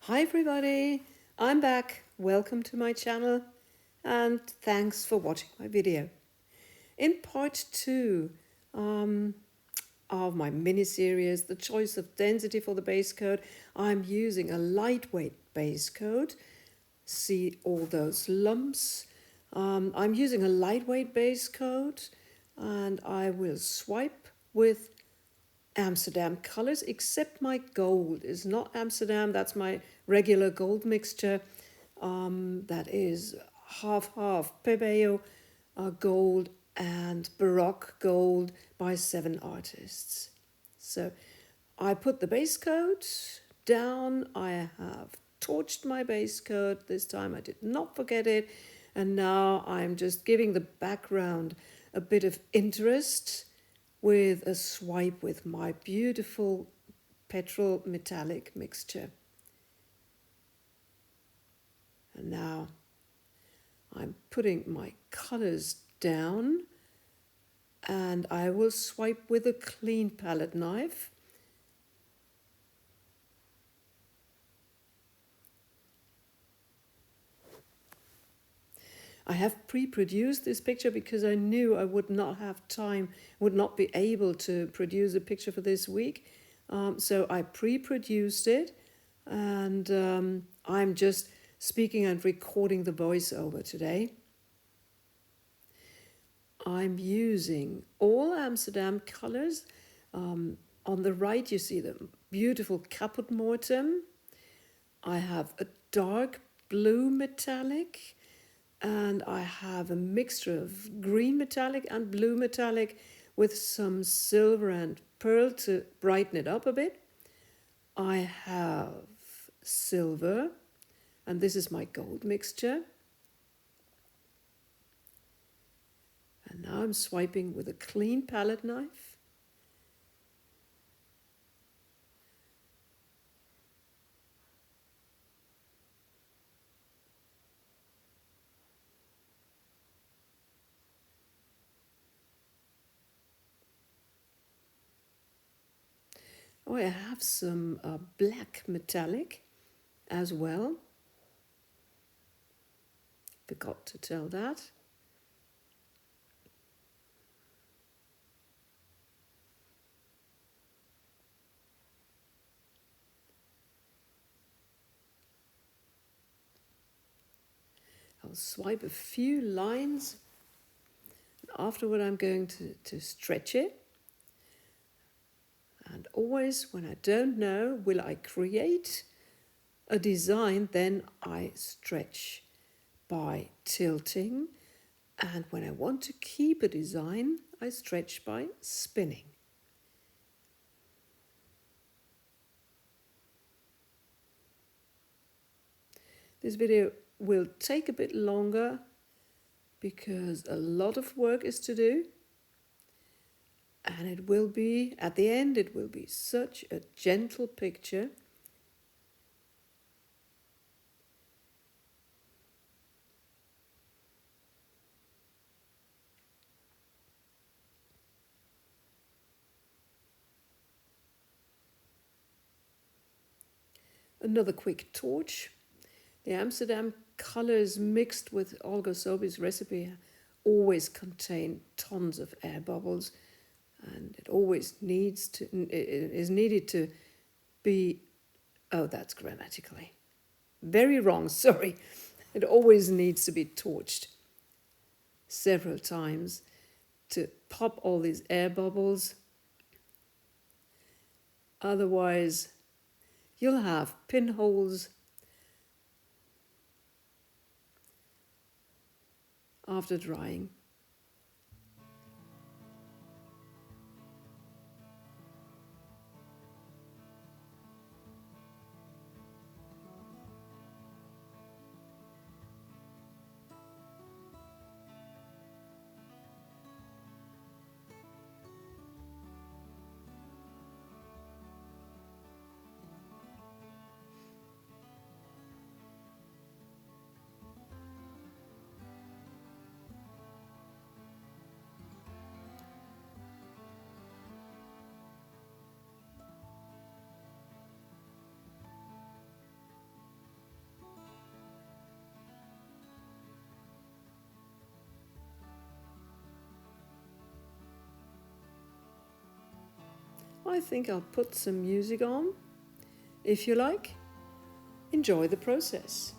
Hi everybody, I'm back. Welcome to my channel and thanks for watching my video. In part 2 of my mini-series, The Choice of Density for the Base Coat, I'm using a lightweight base coat. See all those lumps? I'm using a lightweight base coat and I will swipe with Amsterdam colors, except my gold is not Amsterdam. That's my regular gold mixture. That is half Pebeo gold and Baroque gold by 7 artists. So I put the base coat down. I have torched my base coat. This time I did not forget it. And now I'm just giving the background a bit of interest with a swipe with my beautiful petrol metallic mixture. And now I'm putting my colors down and I will swipe with a clean palette knife. I have pre-produced this picture because I knew I would not have time, would not be able to produce a picture for this week. So I pre-produced it and I'm just speaking and recording the voiceover today. I'm using all Amsterdam colors. On the right you see the beautiful Caput Mortem. I have a dark blue metallic and I have a mixture of green metallic and blue metallic with some silver and pearl to brighten it up a bit. I have silver and this is my gold mixture. And now I'm swiping with a clean palette knife. Oh, I have some black metallic as well. Forgot to tell that. I'll swipe a few lines. Afterward, I'm going to stretch it. And always, when I don't know, will I create a design, then I stretch by tilting. And when I want to keep a design, I stretch by spinning. This video will take a bit longer because a lot of work is to do. And it will be, at the end, it will be such a gentle picture. Another quick torch. The Amsterdam colors mixed with Olga Sobi's recipe always contain tons of air bubbles, and it always needs to, it is needed to be, oh, that's grammatically very wrong, sorry. It always needs to be torched several times to pop all these air bubbles. Otherwise, you'll have pinholes after drying. I think I'll put some music on. If you like, enjoy the process.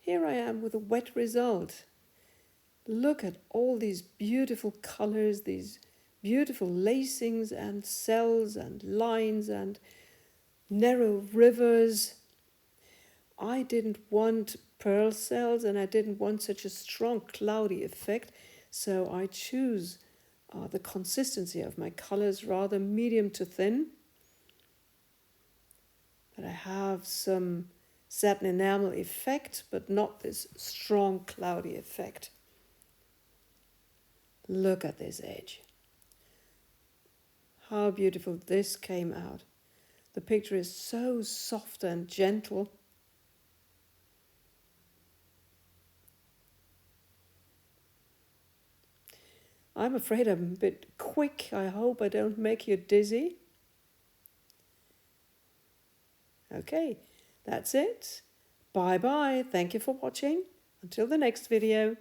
here I am with a wet result. Look at all these beautiful colors, these beautiful lacings and cells and lines and narrow rivers. I didn't want pearl cells and I didn't want such a strong cloudy effect, so I choose the consistency of my colors rather medium to thin. But I have some satin enamel effect, but not this strong cloudy effect. Look at this edge. How beautiful this came out. The picture is so soft and gentle. I'm afraid I'm a bit quick. I hope I don't make you dizzy. Okay, that's it. Bye bye. Thank you for watching. Until the next video.